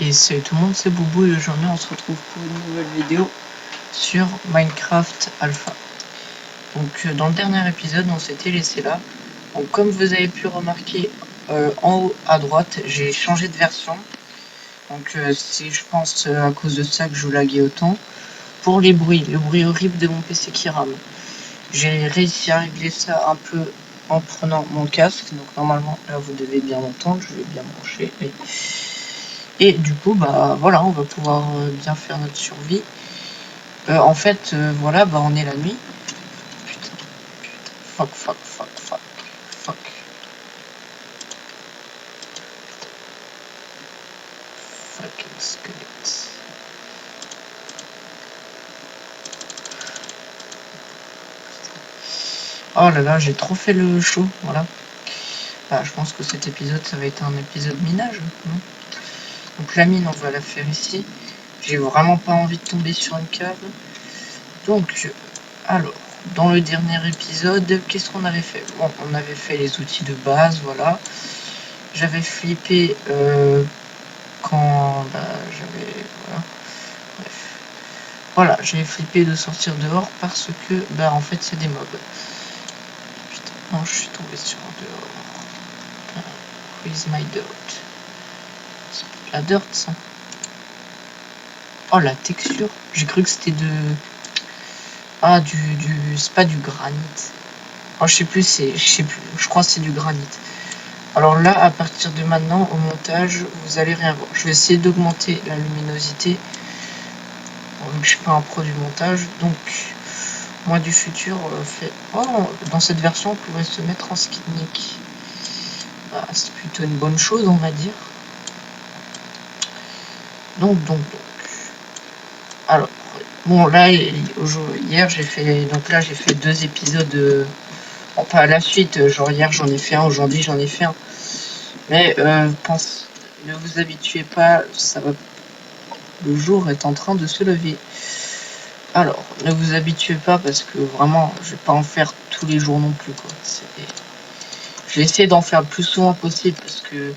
Et salut tout le monde, c'est Boubou et aujourd'hui on se retrouve pour une nouvelle vidéo sur Minecraft Alpha. Donc dans le dernier épisode on s'était laissé là. Donc comme vous avez pu remarquer en haut à droite j'ai changé de version. Donc c'est je pense à cause de ça que je laguais autant. Pour les bruits, le bruit horrible de mon PC qui rame. J'ai réussi à régler ça un peu en prenant mon casque. Donc normalement là vous devez bien m'entendre, je vais bien brancher. Et du coup, bah voilà, on va pouvoir bien faire notre survie. En fait, voilà, bah on est la nuit. Putain, fuck. Fucking squelette. Oh là là, j'ai trop fait le show, voilà. Bah, je pense que cet épisode, ça va être un épisode minage. Non, donc la mine, on va la faire ici. J'ai vraiment pas envie de tomber sur une cave. Donc, alors, dans le dernier épisode, qu'est-ce qu'on avait fait? Bon, on avait fait les outils de base, voilà. J'avais flippé quand j'avais... Voilà. Bref. Voilà, j'avais flippé de sortir dehors parce que, en fait, c'est des mobs. Putain, non, je suis tombé sur un dehors. Where's my dirt? C'est la dirt, ça. Oh, la texture. J'ai cru que c'était de... Ah, c'est pas du granit. Oh, je sais plus, je crois que c'est du granit. Alors là, à partir de maintenant, au montage, vous allez rien voir. Je vais essayer d'augmenter la luminosité. Vu que je suis pas un pro du montage, donc moi du futur fait... Oh, dans cette version, on pourrait se mettre en skinnick. Bah, c'est plutôt une bonne chose, on va dire. Donc. Alors, bon là, hier j'ai fait... Donc là, j'ai fait 2 épisodes... Bon, pas à la suite, genre hier j'en ai fait un, aujourd'hui j'en ai fait un. Mais ne vous habituez pas, ça va... Le jour est en train de se lever. Alors, ne vous habituez pas parce que vraiment, je vais pas en faire tous les jours non plus, quoi. Je vais essayer d'en faire le plus souvent possible parce que,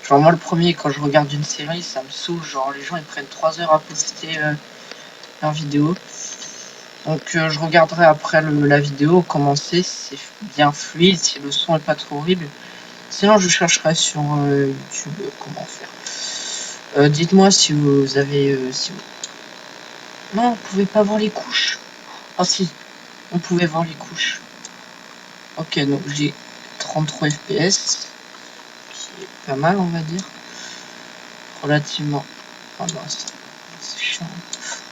genre, moi, le premier, quand je regarde une série, ça me saoule. Genre, les gens, ils prennent 3 heures à poster leur vidéo. Donc, je regarderai après la vidéo, commencer, si c'est bien fluide, si le son est pas trop horrible. Sinon, je chercherai sur YouTube comment faire. Dites-moi si vous avez... Non, vous pouvez pas voir les couches. Ah si, on pouvait voir les couches. Ok, donc j'ai 33 FPS, qui est pas mal, on va dire. Relativement. Oh non, c'est chiant.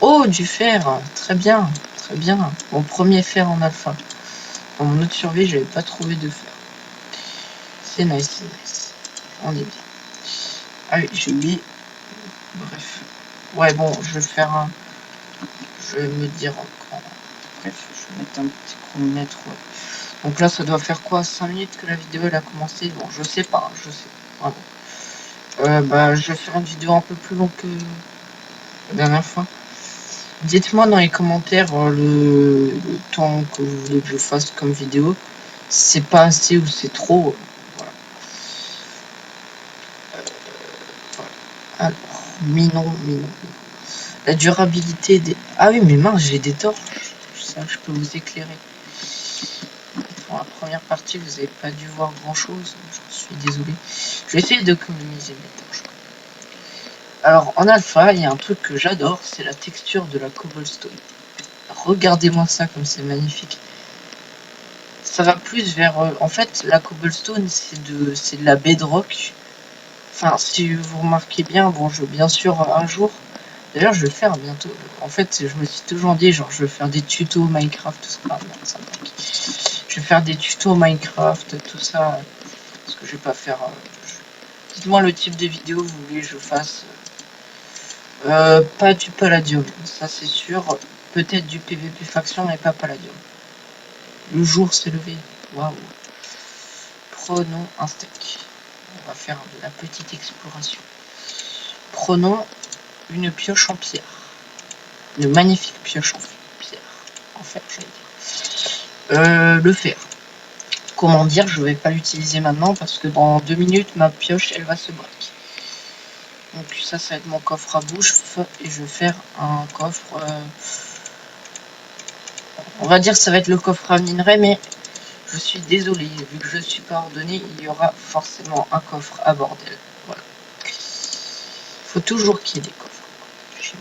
Oh, du fer. Très bien, très bien. Mon premier fer en alpha. Dans mon autre survie, j'avais pas trouvé de fer. C'est nice, c'est nice. On est bien. Ah oui, j'ai oublié. Bref. Ouais, bon, je vais faire un... Je vais me dire encore... Bref, je vais mettre un petit chronomètre, ouais. Donc là, ça doit faire quoi, 5 minutes que la vidéo elle a commencé? Bon, je sais pas, je sais. Vraiment. Je vais faire une vidéo un peu plus longue que la dernière fois. Dites-moi dans les commentaires le temps que vous voulez que je fasse comme vidéo. Si c'est pas assez ou c'est trop. Voilà. Voilà. Alors, minon. La durabilité des... Ah oui, mais mince, j'ai des torches. Ça, je peux vous éclairer. Pour la première partie, vous n'avez pas dû voir grand-chose. Je suis désolé. Je vais essayer d'économiser mes torches. Alors, en alpha, il y a un truc que j'adore, c'est la texture de la cobblestone. Regardez-moi ça comme c'est magnifique. Ça va plus vers... en fait, la cobblestone, c'est de la bedrock. Enfin, si vous remarquez bien, bon, bien sûr, un jour... D'ailleurs, je vais le faire bientôt. En fait, je me suis toujours dit, genre, je vais faire des tutos Minecraft, tout ça. Ah, non, ça je vais faire des tutos Minecraft, tout ça. Parce que je vais pas faire... Dites-moi le type de vidéo que vous voulez que je fasse. Pas du palladium, ça c'est sûr. Peut-être du PVP faction, mais pas palladium. Le jour s'est levé. Waouh. Prenons un steak. On va faire de la petite exploration. Prenons une pioche en pierre. Une magnifique pioche en pierre. En fer, j'allais dire. Le fer. Comment dire, je vais pas l'utiliser maintenant parce que dans 2 minutes, ma pioche, elle va se braquer. Donc ça va être mon coffre à bouche et je vais faire un coffre. On va dire que ça va être le coffre à minerai, mais je suis désolée, vu que je suis pas ordonnée, il y aura forcément un coffre à bordel. Voilà. Faut toujours qu'il y ait des coffres chez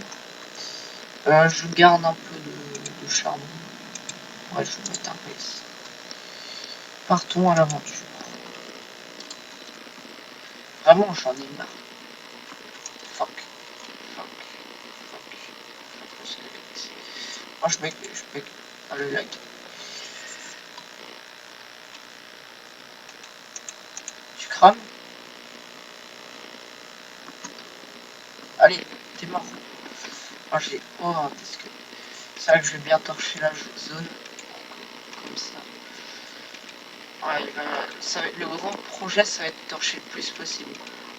moi. Je garde un peu de charbon. Ouais, je vais mettre un peu ici. Partons à l'aventure. Vraiment, j'en ai marre. Fuck. Fuck. Fuck. Oh, je bec. Ah, le lag. Tu crames? Allez, t'es mort. Oh, j'ai. Oh, parce que. C'est vrai que je vais bien torcher la zone. Comme ça. Ouais, le grand projet, ça va être de torcher le plus possible.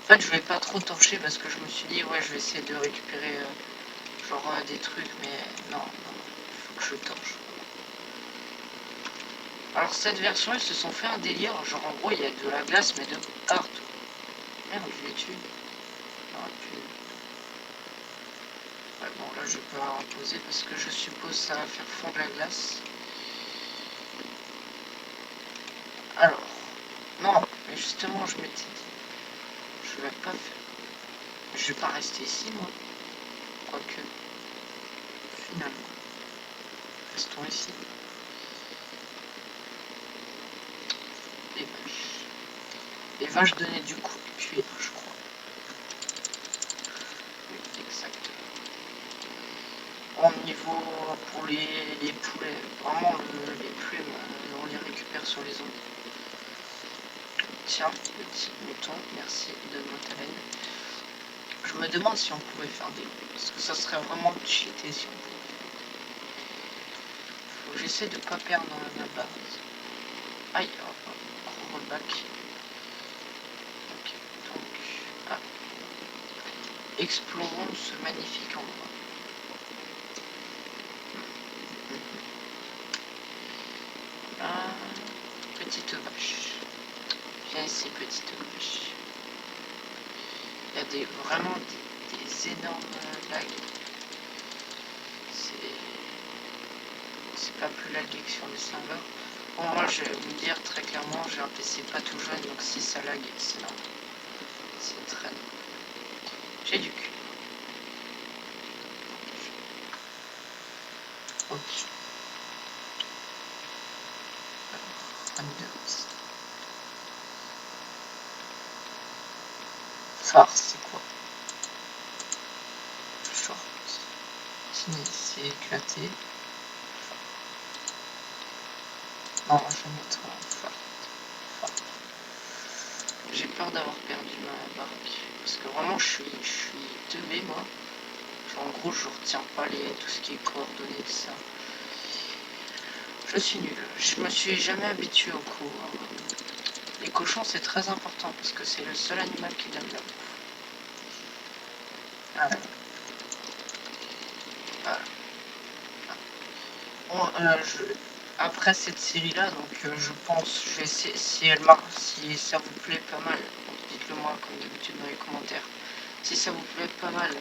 En fait, je vais pas trop torcher parce que je me suis dit, ouais, je vais essayer de récupérer genre des trucs, mais non, il faut que je torche. Alors, cette version, ils se sont fait un délire. Genre, en gros, il y a de la glace, mais de partout. Merde, je l'ai tué. Ouais, bon, là, je peux la reposer parce que je suppose ça va faire fondre la glace. Alors, non, mais justement, je m'étais dit, je vais pas faire. Je vais pas rester ici, moi. Quoique, finalement, restons ici. Les vaches. Les vaches donnaient du coup cuir, je crois. Oui, exactement. Au niveau pour les poulets, vraiment les plumes, on les récupère sur les ondes. Tiens, petit mouton, merci, donne-moi ta laine. Je me demande si on pouvait faire des... Parce que ça serait vraiment cheaté si on pouvait. Faut que j'essaie de ne pas perdre ma base. Aïe, rollback. Ok, donc... Ah. Explorons ce magnifique endroit. Ah, petite vache. Viens ici, petite vache. Il y a vraiment des énormes lags. C'est pas plus lagué que sur les serveurs. Bon, moi, je vais vous dire très clairement, j'ai un PC pas tout jeune, donc si ça lag, c'est normal. C'est très normal. J'ai du cul. Ok. Phare, c'est quoi? Short. C'est éclaté. Non, je vais mettre phare. J'ai peur d'avoir perdu ma barque. Parce que vraiment, je suis teubé, moi. Genre, en gros, je retiens pas tout ce qui est coordonnées, tout ça. Je suis nul. Je me suis jamais habitué au cours. Les cochons, c'est très important parce que c'est le seul animal qui donne la bouffe. Voilà. Bon, après cette série-là, donc je pense, je vais essayer, si ça vous plaît pas mal, dites-le moi comme d'habitude dans les commentaires. Si ça vous plaît pas mal,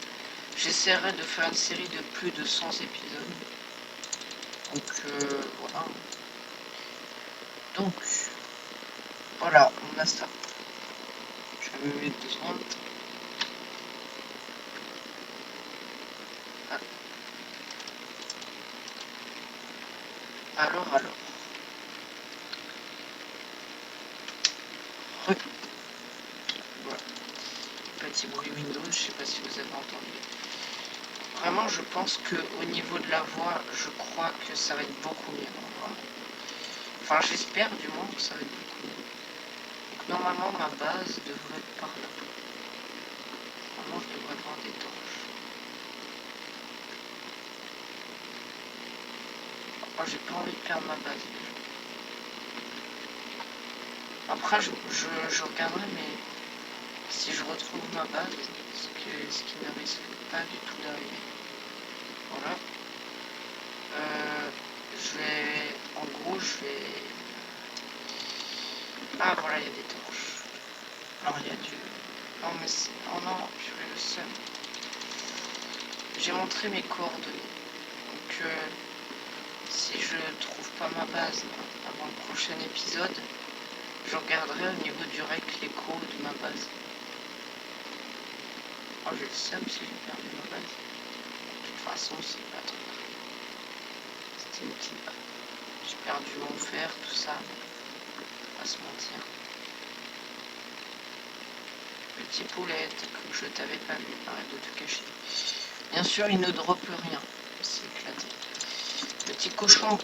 j'essaierai de faire une série de plus de 100 épisodes. Donc voilà. Donc voilà, on a ça. Je vais me mettre 2 secondes. Alors. Voilà. Petit bruit Windows, je sais pas si vous avez entendu. Vraiment, je pense que au niveau de la voix, je crois que ça va être beaucoup mieux. Enfin, j'espère du moins que ça va être beaucoup mieux. Donc, normalement, ma base devrait être par là. Normalement, je devrais avoir des torches. Moi, j'ai pas envie de perdre ma base. Après, je regarderai, mais si je retrouve ma base, ce qui ne risque pas du tout d'arriver. Voilà. En gros, je vais... Ah, voilà, il y a des torches. Alors, il y a du... Non mais c'est... Oh non, j'avais le seum. J'ai montré mes coordonnées. Donc si je trouve pas ma base avant le prochain épisode, je regarderai au niveau du rec l'écho de ma base. Oh j'ai le seum si j'ai perdu ma base. De toute façon c'est pas trop grave. C'était une petite base. J'ai perdu mon fer, tout ça. On va pas se mentir. Petit poulet, t'as cru que je t'avais pas vu, arrête de te cacher. Bien sûr, il ne droppe rien. C'est éclaté. Petit cochon,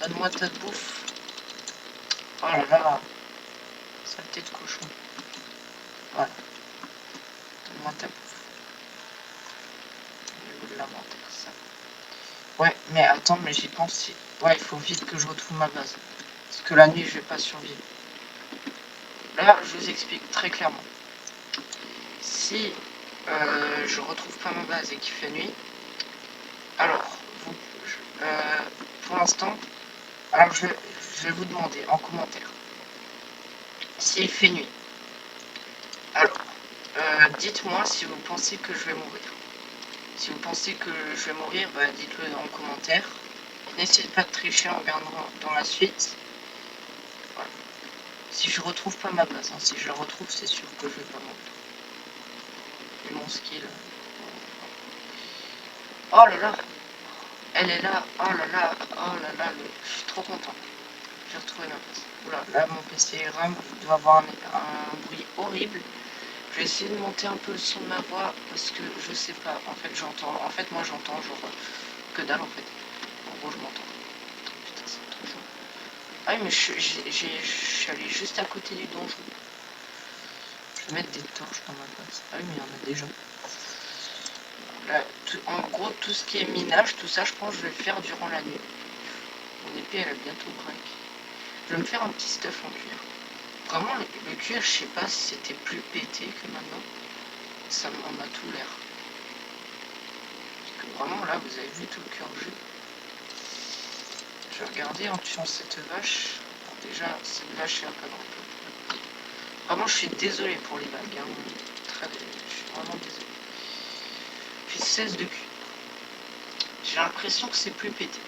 donne-moi ta bouffe. Oh là là, saleté de cochon. Voilà, donne-moi ta bouffe. Au niveau de l'inventaire, ça. Ouais, mais attends, mais j'y pense. Ouais, il faut vite que je retrouve ma base. Parce que la nuit, je vais pas survivre. Là, je vous explique très clairement. Si je retrouve pas ma base et qu'il fait nuit, alors, pour l'instant, alors je vais vous demander en commentaire s'il fait nuit. Alors, dites-moi si vous pensez que je vais mourir. Si vous pensez que je vais mourir, bah, dites-le en commentaire. N'essayez pas de tricher en regardant dans la suite. Voilà. Si je retrouve pas ma base, hein, si je la retrouve, c'est sûr que je vais pas mourir. Et mon skill. Oh là là, elle est là. Oh là là, oh là là, je suis trop content. J'ai retrouvé ma base. Oula, là mon PC RAM doit avoir un bruit horrible. Je vais essayer de monter un peu le son de ma voix parce que je sais pas. En fait, j'entends. En fait, moi j'entends genre que dalle en fait. En gros, je m'entends. Putain, c'est trop chaud. Ah oui, mais je suis allé juste à côté du donjon. Je vais mettre des torches dans ma base. Ah oui, mais il y en a déjà. Là, en gros, tout ce qui est minage, tout ça, je pense que je vais le faire durant la nuit. Mon épée, elle a bientôt break. Je vais me faire un petit stuff en cuir. Vraiment, le cuir, je sais pas si c'était plus pété que maintenant. Ça m'en a tout l'air. Parce que vraiment, là, vous avez vu tout le cœur jeu. Je vais regarder en tuant cette vache. Bon, déjà, cette vache est un peu drôle. Vraiment, je suis désolé pour les vagues. Hein. Je suis vraiment désolé. Puis 16 de cul. J'ai l'impression que c'est plus pété.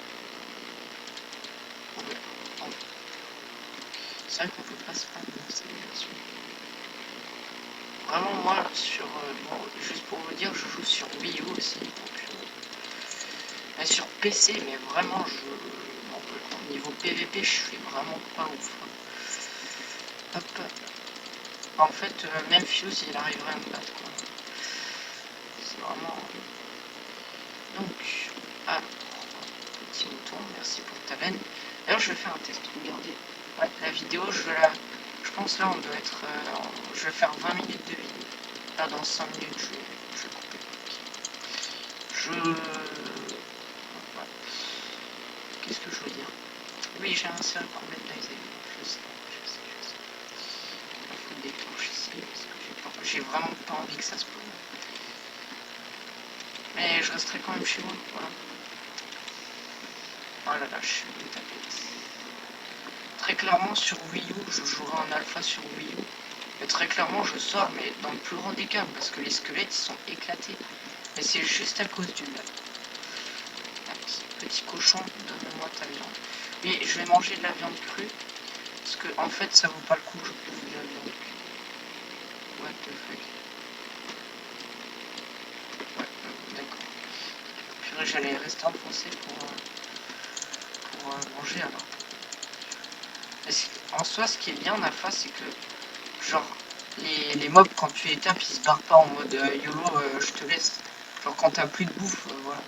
C'est vrai qu'on peut pas se prendre dans cette version. Vraiment, moi, sur. Bon, juste pour vous dire, je joue sur Wii U aussi. Donc, sur PC, mais vraiment, au niveau PVP, je suis vraiment pas ouf. Hop. En fait, même Fuse, il arriverait à me battre. C'est vraiment. Donc, alors, petit mouton, merci pour ta laine. D'ailleurs, je vais faire un test. Regardez. Ouais, la vidéo, je pense là, on doit être. Je vais faire 20 minutes de vidéo. Là, dans 5 minutes, je vais couper. Ouais. Qu'est-ce que je veux dire? Oui, j'ai un seul problème d'Isaiah. Je sais. Il faut le déclencher ici. J'ai vraiment pas envie que ça se pose. Mais je resterai quand même chez moi. Voilà. Oh là là, je suis une tapette. Très clairement, sur Wii U, je jouerai en alpha sur Wii U. Mais très clairement, je sors, mais dans le plus grand des cas, parce que les squelettes ils sont éclatés. Mais c'est juste à cause du lag. Petit cochon, donne-moi ta viande. Oui, je vais manger de la viande crue. Parce que en fait, ça vaut pas le coup que je bouffe de la viande crue. What the fuck. Ouais, d'accord. Puis j'allais rester enfoncé pour manger alors. En soi, ce qui est bien en alpha, c'est que genre les mobs quand tu les tapes, ils se barrent pas en mode YOLO, je te laisse. Genre quand t'as plus de bouffe, voilà.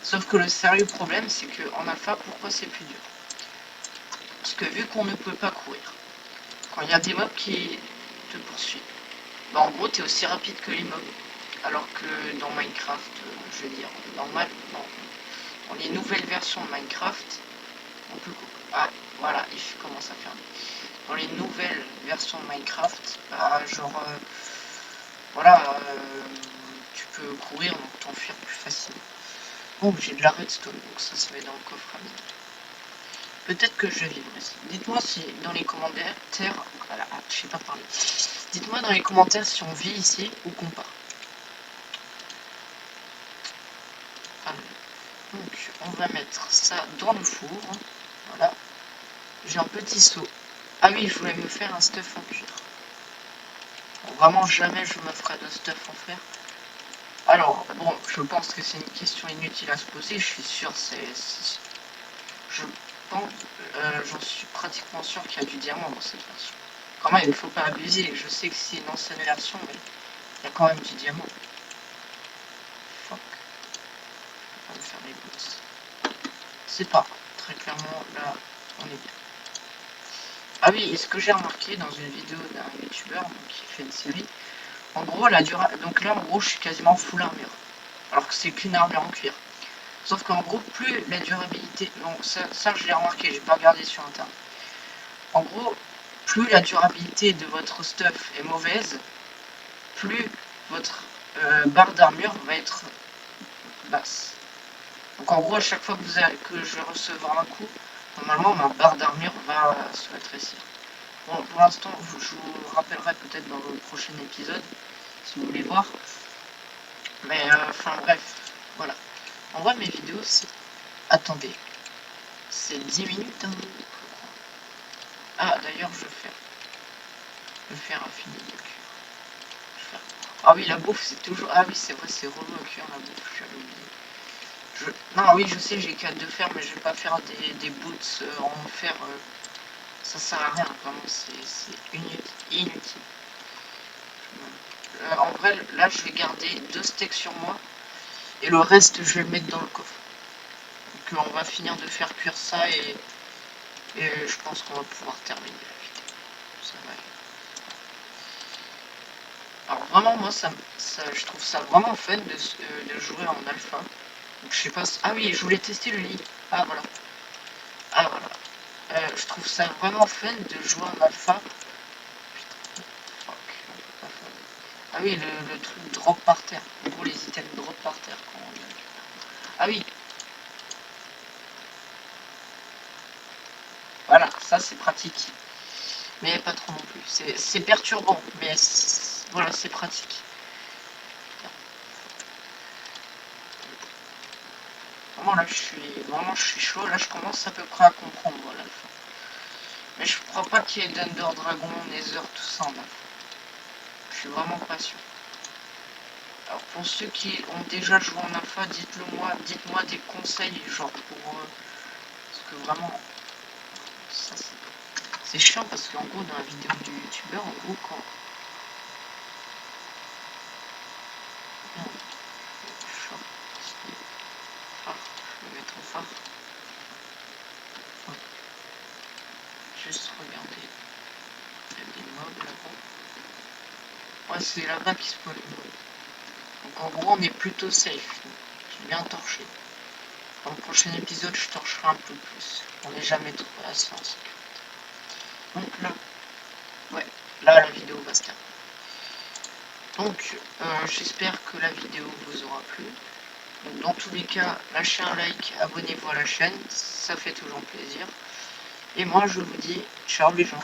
Sauf que le sérieux problème, c'est que en alpha, pourquoi c'est plus dur? Parce que vu qu'on ne peut pas courir, quand il y a des mobs qui te poursuivent, bah en gros, t'es aussi rapide que les mobs. Alors que dans Minecraft, je veux dire, normal, dans les nouvelles versions de Minecraft, on peut courir. Ah, voilà, il commence à fermer. Dans les nouvelles versions de Minecraft, bah, genre, voilà, tu peux courir, donc t'enfuir plus facilement. Bon, j'ai de la redstone, donc ça va être dans le coffre à mine. peut-être que je vivrai. Dites-moi si dans les commentaires, voilà, je sais pas parler. Dites-moi dans les commentaires si on vit ici ou qu'on part. Donc on va mettre ça dans le four. Voilà. J'ai un petit seau. Ah oui, je voulais me faire un stuff en cuir. Bon, vraiment jamais je me ferai de stuff en fer. Alors, bon, je pense que c'est une question inutile à se poser, je suis sûr, je pense, j'en suis pratiquement sûr qu'il y a du diamant dans cette version. Quand même, il ne faut pas abuser, je sais que c'est une ancienne version, mais il y a quand même du diamant. Fuck. On va faire des boots. C'est pas, très clairement, là, on est bien. Ah oui, et ce que j'ai remarqué dans une vidéo d'un youtubeur qui fait une série, en gros, donc là, en gros, je suis quasiment full armure, alors que c'est qu'une armure en cuir. Sauf qu'en gros, plus la durabilité, donc ça je l'ai remarqué, j'ai pas regardé sur internet. En gros, plus la durabilité de votre stuff est mauvaise, plus votre barre d'armure va être basse. Donc en gros, à chaque fois que je vais recevoir un coup, normalement ma barre d'armure va se rétrécir. Bon, pour l'instant, je vous rappellerai peut-être dans le prochain épisode, si vous voulez voir. Mais enfin bref, voilà. En vrai, mes vidéos, c'est... Attendez, c'est 10 minutes, hein. Ah, d'ailleurs, je vais faire un fini de cuire. Ah oui, la bouffe, c'est toujours... Ah oui, c'est vrai, c'est relou à cuire la bouffe, j'avais oublié. Non, oui, je sais, j'ai qu'à de faire, mais je vais pas faire des boots en fer. Ça sert à rien, vraiment, c'est inutile. En vrai, là, je vais garder 2 steaks sur moi, et le reste, je vais le mettre dans le coffre. Donc, on va finir de faire cuire ça, et je pense qu'on va pouvoir terminer la vidéo. Ça va aller. Alors vraiment, moi, je trouve ça vraiment fun de jouer en alpha. Donc, je sais pas si... Ah oui, je voulais tester le lit. Ah voilà. Ah voilà. Je trouve ça vraiment fun de jouer en alpha. Fuck, ah oui, le truc drop par terre. En gros, les items drop par terre. Quand on... Ah oui. Voilà, ça c'est pratique. Mais pas trop non plus. C'est perturbant, mais voilà, c'est pratique. Vraiment, je suis chaud. Là, je commence à peu près à comprendre l'alpha. Mais je crois pas qu'il y ait d'Under Dragon, Nether, tout ça en alpha. Je suis vraiment pas sûr. Alors pour ceux qui ont déjà joué en alpha, dites-moi des conseils, genre pour... parce que vraiment, ça c'est chiant parce qu'en gros, dans la vidéo du youtubeur, en gros, quand... Je vais mettre en phare. Ouais. Juste regarder. Il y a des mobs là-bas. Ouais, c'est là-bas qui spawn les mobs. Donc en gros, on est plutôt safe. J'ai bien torché. Dans le prochain épisode, je torcherai un peu plus. On n'est jamais trop assez en sécurité. Donc là, ouais, là la vidéo va se terminer. Donc j'espère que la vidéo vous aura plu. Donc, dans tous les cas, lâchez un like, abonnez-vous à la chaîne, ça fait toujours plaisir. Et moi je vous dis ciao les gens.